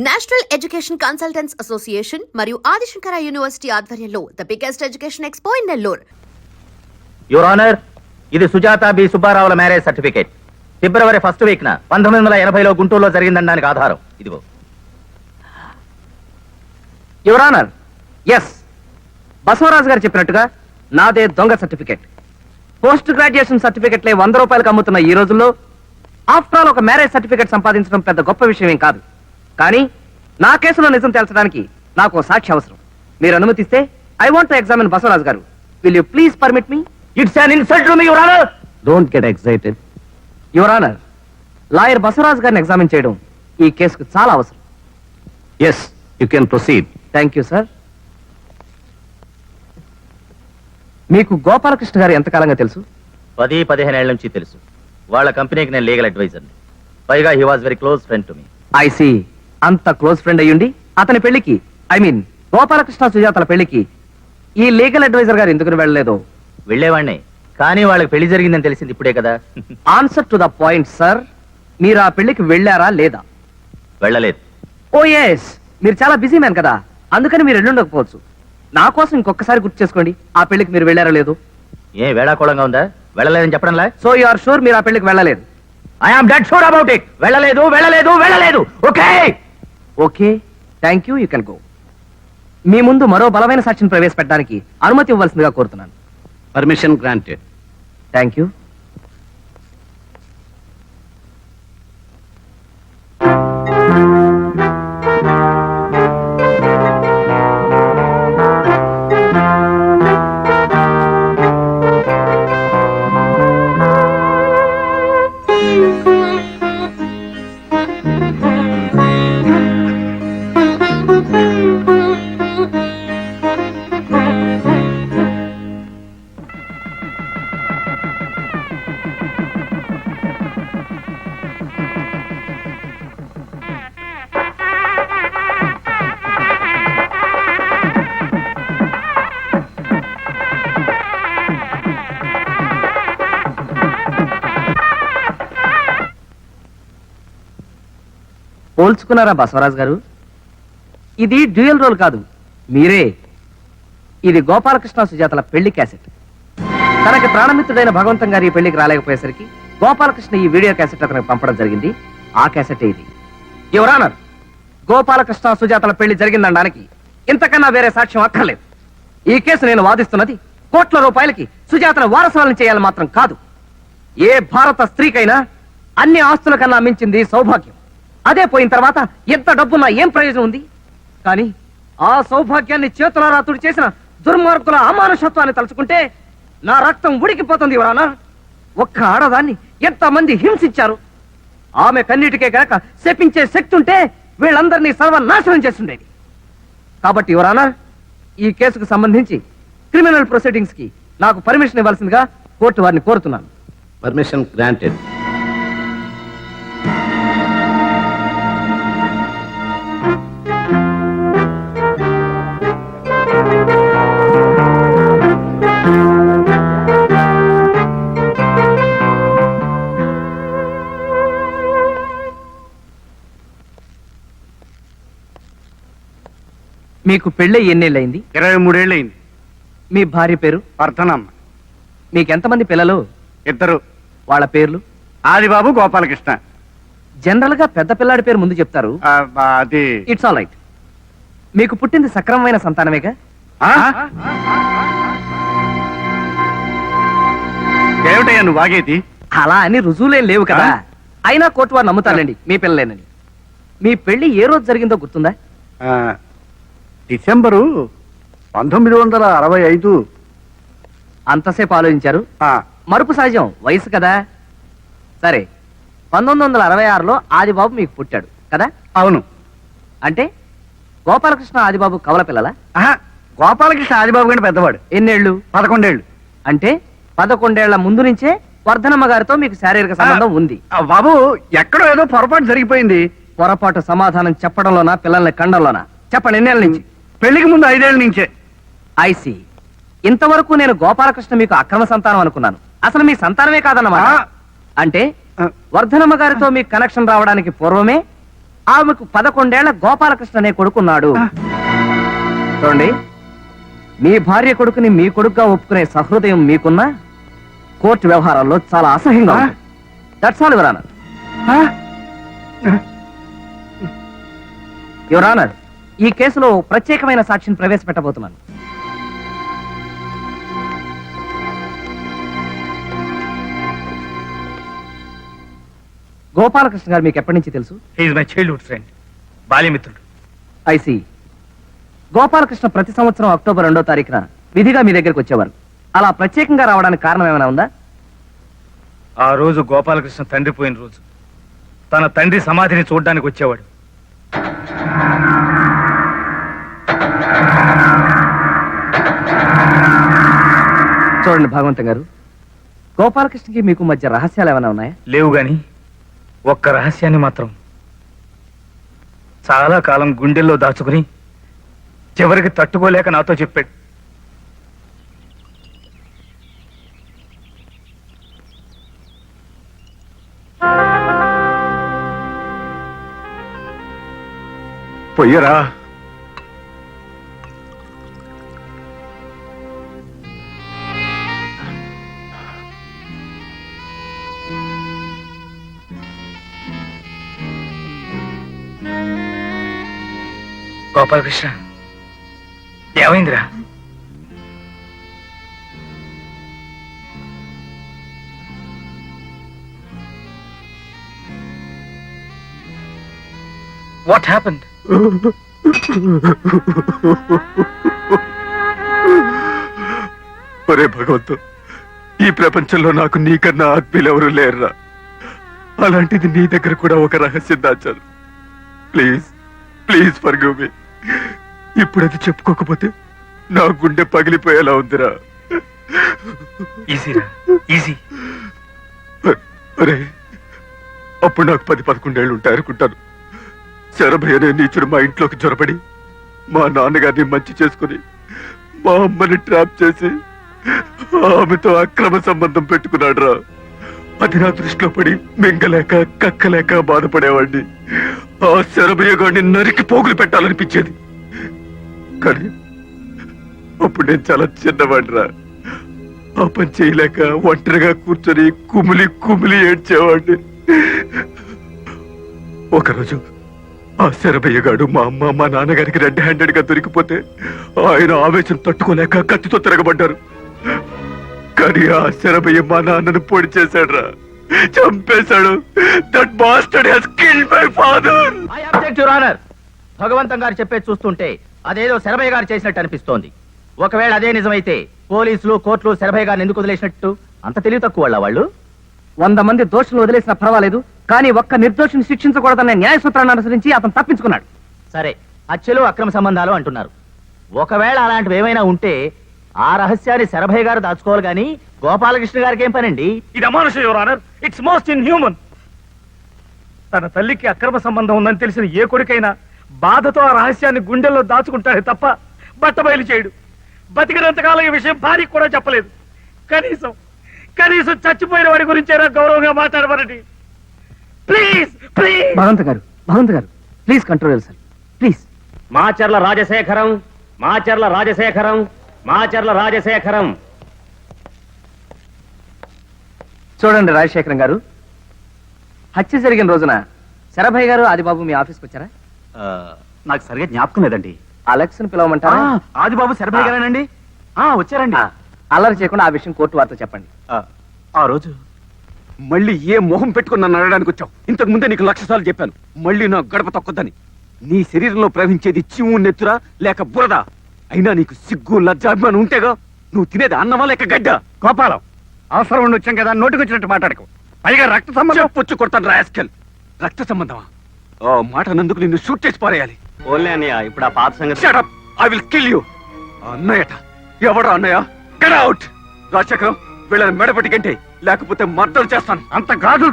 National education consultants association మరియు Adi Shankara university ఆధ్వర్యంలో the biggest education expo in Nellore. Your honour, ఇది Sujatha B సుబ్బారావుల marriage certificate. ఫిబ్రవరి 1st week 1980లో గుంటూరులో జరిగిందనడానికి ఆధారం ఇదిగో. యువర్ ఆనర్, ఎస్, బసవరాజు గారు చెప్పినట్టుగా నాదే దొంగ సర్టిఫికేట్. పోస్ట్ గ్రాడ్యుయేషన్ సర్టిఫికెట్లే 100 రూపాయలకు అమ్ముతున్న ఈ రోజుల్లో ఆఫ్టర్ ఆల్ ఒక మ్యారేజ్ సర్టిఫికేట్ సంపాదించడం పెద్ద గొప్ప విషయం ఏం కాదు. కానీ నా కేసులో నిజం తేల్చడానికి నాకు సాక్షి అవసరం. మీరు అనుమతిస్తే I want to examine Basavaraju garu. Will you please permit me? It's an insult to me your honour. Don't get excited. Your honour, lawyer Basavaraju గారిని ఎగ్జామిన్ చేయడం ఈ కేసుకు చాలా అవసరం. Yes, you can proceed. Thank you sir. మీకు గోపాలకృష్ణ గారు ఎంతకాలంగా తెలుసు? 10-15 ఏళ్ల నుంచి తెలుసు. వాళ్ళ కంపెనీకి నేను లీగల్ అడ్వైజర్ని. పైగా he was very close friend to me. I see. అంత క్లోజ్ ఫ్రెండ్ అయ్యుండి అతని పెళ్లికి, ఐ మీన్ గోపాలకృష్ణ సుజాతల పెళ్లికి ఈ లీగల్ అడ్వైజర్ గారు ఎందుకు వెళ్ళలేదు? వెళ్లేవాడిని, కానీ వాళ్ళకి పెళ్లి జరిగిందని తెలిసింది ఇప్పుడే కదా. Answer to the point sir. మీరు ఆ పెళ్లికి వెళ్ళారా లేదా? వెళ్ళలేదు. ఓ ఎస్, మీరు చాలా బిజీ మ్యాన్ కదా, అందుకని మీరు వెళ్ళుండకపోవచ్చు. నా కోసం ఇంకొకసారి గుర్తు చేసుకోండి, ఆ పెళ్లికి మీరు వెళ్ళారా లేదు? ఏ వేళాకోళంగా ఉందా? వెళ్ళలేదని చెప్పడంలా? సో యు ఆర్ షూర్ మీరు ఆ పెళ్లికి వెళ్ళలేదు? I am dead sure about it. వెళ్ళలేదు, వెళ్ళలేదు, వెళ్ళలేదు. Okay okay, thank you, you can go. మీ ముందు మరో బలమైన సాక్షిని ప్రవేశపెట్టడానికి అనుమతి ఇవ్వాల్సిందిగా కోరుతున్నాను. Permission granted. Thank you. పోల్చుకున్నారా బసవరాజు గారు? ఇది డ్యూయల్ రోల్ కాదు, మీరే. ఇది గోపాలకృష్ణ సుజాతల పెళ్లి క్యాసెట్. తనకి ప్రాణమిత్రుడైన భగవంతం గారు ఈ పెళ్లికి రాలేకపోయేసరికి గోపాలకృష్ణ ఈ వీడియో క్యాసెట్ అతనికి పంపడం జరిగింది. ఆ క్యాసెట్ ఇది. యువర్ ఆనర్, గోపాలకృష్ణ సుజాతల పెళ్లి జరిగిందనడానికి ఇంతకన్నా వేరే సాక్ష్యం అక్కర్లేదు. ఈ కేసు నేను వాదిస్తున్నది కోట్ల రూపాయలకి సుజాతను వారసులను చేయాలని మాత్రం కాదు. ఏ భారత స్త్రీకైనా అన్ని ఆస్తుల కన్నా మించింది సౌభాగ్యం. అదే పోయిన తర్వాత ఎంత డబ్బున్నా ఏం ప్రయోజనం ఉంది? కానీ ఆ సౌభాగ్యాన్ని చేతులారా తుడి చేసిన దుర్మార్గుల అమానుషత్వాన్ని తలుచుకుంటే నా రక్తం ఉడికిపోతుంది. ఎవరన్నా ఒక్క ఆడదాన్ని ఎంతమంది హింసించారు. ఆమె కన్నిటికే గనక శపించే శక్తి ఉంటే వీళ్ళందరినీ సర్వనాశనం చేస్తుండేది. కాబట్టి ఎవరన్నా ఈ కేసుకు సంబంధించి క్రిమినల్ ప్రొసీడింగ్స్ కి నాకు పర్మిషన్ ఇవ్వాల్సిందిగా కోర్టు వారిని కోరుతున్నాను. Permission granted. మీకు పెళ్ళై ఎన్నేళ్ళయింది? 23 ఏళ్ళయింది. మీ భార్య పేరు? వర్ధనమ్మ. మీకెంతమంది పిల్లలు? 2. వాళ్ళ పేర్లు? ఆదిబాబు, గోపాలకృష్ణ. జనరల్ గా పెద్ద పిల్లాడి పేరు ముందు చెప్తారు. అది ఇట్స్ ఆల్ రైట్. మీకు పుట్టింది సక్రమమైన సంతానమేగా? ఏమిటయ్యా నువ్వు వాగేది? అలా అని రుజువులేం లేవు కదా. అయినా కోర్టు వారు నమ్ముతారండి మీ పిల్లలేనని. మీ పెళ్లి ఏ రోజు జరిగిందో గుర్తుందా? డిసెంబరు 1965. అంతసేపు ఆలోచించారు. మరుపు సహజం, వయసు కదా. సరే, 1966లో ఆదిబాబు మీకు పుట్టాడు కదా? అవును. అంటే గోపాలకృష్ణ ఆదిబాబు కవల పిల్లలా? గోపాలకృష్ణ ఆదిబాబు కంటే పెద్దవాడు. ఎన్నేళ్లు? 11 ఏళ్ళు. అంటే 11 ఏళ్ల ముందు నుంచే వర్ధనమ్మ గారితో మీకు శారీరక సంబంధం ఉంది. బాబు, ఎక్కడో ఏదో పొరపాటు జరిగిపోయింది. పొరపాటు సమాధానం చెప్పడంలోనా పిల్లల్ని కండంలోనా? చెప్పండి, ఎన్నేళ్ల నుంచి? పెళ్లికి ముందు 5 ఏళ్ల నుంచే. ఐసి. ఇంతవరకు నేను గోపాలకృష్ణ మీకు అక్రమ సంతానం అనుకున్నాను. అసలు మీ సంతానమే కాదన్నమాట. అంటే వర్ధనమ్మ గారితో మీకు కనెక్షన్ రావడానికి పూర్వమే ఆమెకు 11 ఏళ్ల గోపాలకృష్ణ అనే కొడుకున్నాడు. చూడండి, మీ భార్య కొడుకుని మీ కొడుకుగా ఒప్పుకునే సహృదయం మీకున్నా కోర్టు వ్యవహారాల్లో చాలా అసహ్యంగా ఉంది. That's all your honour. Your honour, ఈ కేసులో ప్రత్యేకమైన సాక్షిని ప్రవేశపెట్టబోతున్నాను. గోపాలకృష్ణ గారు మీకు ఎప్పటి నుంచి తెలుసు? హీఈస్ మై చైల్డ్హుడ్ ఫ్రెండ్, బాల్యమిత్రుడు. ఐసి. గోపాలకృష్ణ ప్రతి సంవత్సరం అక్టోబర్ 2వ తారీఖున విధిగా మీ దగ్గరికి వచ్చేవారు. అలా ప్రత్యేకంగా రావడానికి కారణం ఏమైనా ఉందా? ఆ రోజు గోపాలకృష్ణ తండ్రి పోయిన రోజు తన తండ్రి సమాధిని చూడడానికి వచ్చేవాడు. చూడండి భగవంతం గారు, గోపాలకృష్ణకి మీకు మధ్య రహస్యాలు ఏమైనా ఉన్నాయా? లేవు గాని ఒక్క రహస్యాన్ని మాత్రం చాలా కాలం గుండెల్లో దాచుకుని చివరికి తట్టుకోలేక నాతో చెప్పాడు. పొయ్యరా. గోపాలకృష్ణ, ఏమైందిరా? What happened? ఒరే భగవంతు, ఈ ప్రపంచంలో నాకు నీకన్నా ఆత్మీయులెవరూ లేరురా. అలాంటిది నీ దగ్గర కూడా ఒక రహస్యం దాచాను. Please please forgive me. ఇప్పుడు అది చెప్పుకోకపోతే నా గుండె పగిలిపోయేలా ఉందిరా. ఈజీరా, ఈజీ. ఒరే, అప్పుడు నాకు 10-11 ఏళ్ళు ఉంటాయి అనుకుంటాను. శరభయ్య అనే నీచుడు మా ఇంట్లోకి జొరబడి మా నాన్నగారిని మంచి చేసుకుని మా అమ్మని ట్రాప్ చేసి ఆమెతో అక్రమ సంబంధం పెట్టుకున్నాడు రా. అది నా దృష్టిలో పడి మింగలేక కక్కలేక బాధపడేవాడిని. ఆ శరభయ్య గారిని నరికి పోగులు పెట్టాలనిపించేది. కానీ అప్పుడు నేను చాలా చిన్నవాడిరా. ఆ పని చేయలేక ఒంటరిగా కూర్చొని కుమిలి కుమిలి ఏడ్చేవాడిని. ఒకరోజు ఆ శరభయ్య గాడు మా అమ్మ మా నాన్నగారికి రెడ్ హ్యాండెడ్ గా దొరికిపోతే ఆయన ఆవేశం తట్టుకోలేక కత్తితో తిరగబడ్డారు. కానీ ఆ శరభయ్య మా నాన్నను పొడి చేశాడు, చంపేశాడు. That bastard has killed my father. I object your honour. Bhagavantam garu చెప్పేది చూస్తుంటే అదేదో శరభయ్య గారు చేసినట్టు అనిపిస్తోంది. ఒకవేళ అదే నిజమైతే పోలీసులు కోర్టులు శరభయ్య గారిని ఎందుకు వదిలేసినట్టు? అంత తెలివి తక్కువ వాళ్ళు. 100 మంది దోషులు వదిలేసినా పర్వాలేదు, కానీ ఒక్క నిర్దోషిని శిక్షించకూడదనే న్యాయ సూత్రాన్ని అనుసరించి అతను తప్పించుకున్నాడు. సరే, హత్యలు అక్రమ సంబంధాలు అంటున్నారు. ఒకవేళ అలాంటివి ఏమైనా ఉంటే ఆ రహస్యాన్ని శరభయ్య గారు దాచుకోవాలి గాని గోపాలకృష్ణ గారికి ఏం పనండి? ఇది అమానుషం your honour. It's most inhuman. తన తల్లికి అక్రమ సంబంధం ఉందని తెలిసిన ఏ కొడుకైనా బాధతో ఆ రహస్యాన్ని గుండెల్లో దాచుకుంటాడే తప్ప బట్టబయలు చేయడు. బతికినంతకాలం ఈ విషయం భార్యకి కూడా చెప్పలేదు. కనీసం కనీసం చచ్చిపోయిన వాడి గురించైనా గౌరవంగా మాట్లాడమనండి. Please please. Bhagavanta garu please control yourself please. Macharla Rajasekharam, Macharla Rajasekharam, Macharla Rajasekharam. చూడండి రాజశేఖరం గారు, హత్య జరిగిన రోజున శరభయ్య గారు ఆదిబాబు మీ ఆఫీస్కి వచ్చారా? నాకు సరిగా జ్ఞాపకం లేదండి. అలెక్స్ ని పిలవమంటారా? ఆదిబాబు శరభయ్య గారేనండి. వచ్చారండి. అల్లరి చేయకుండా ఆ విషయం కోర్టు వారితో చెప్పండి. ఆ రోజు మళ్ళీ ఏ మొహం పెట్టుకుని నన్ను అడగడానికి వచ్చావు? ఇంతకు ముందే నీకు 1,00,000 సార్లు చెప్పాను, మళ్ళీ నా గడప తొక్కొద్దని. నీ శరీరంలో ప్రవహించేది చిమ్ము నెత్తురా లేక బురద? అయినా నీకు సిగ్గు లజ్జాభిమానం ఉంటేగా. నువ్వు తినేది అన్నమా లేక గడ్డ? గోపాలం, అవసరం ఉండి వచ్చాం కదా, నోటికొచ్చినట్టు మాట్లాడకు. పైగా రక్త సంబంధం పొచ్చు కొడతాను రాస్కెల్. రక్త సంబంధమా? ఆ మాట నందుకు నిన్ను షూట్ చేసి పారేయాలి. ఓన్లీ అన్నయ్య, ఇప్పుడు ఆ పాత సంగతి. Shut up! I will kill you. అన్నయ్యట ఎవడా అన్నయ్య? Get out! రాజశేఖరం, వీళ్ళని మెడపట్టి గంటే, లేకపోతే మర్డర్ చేస్తాను. అంత గాజులు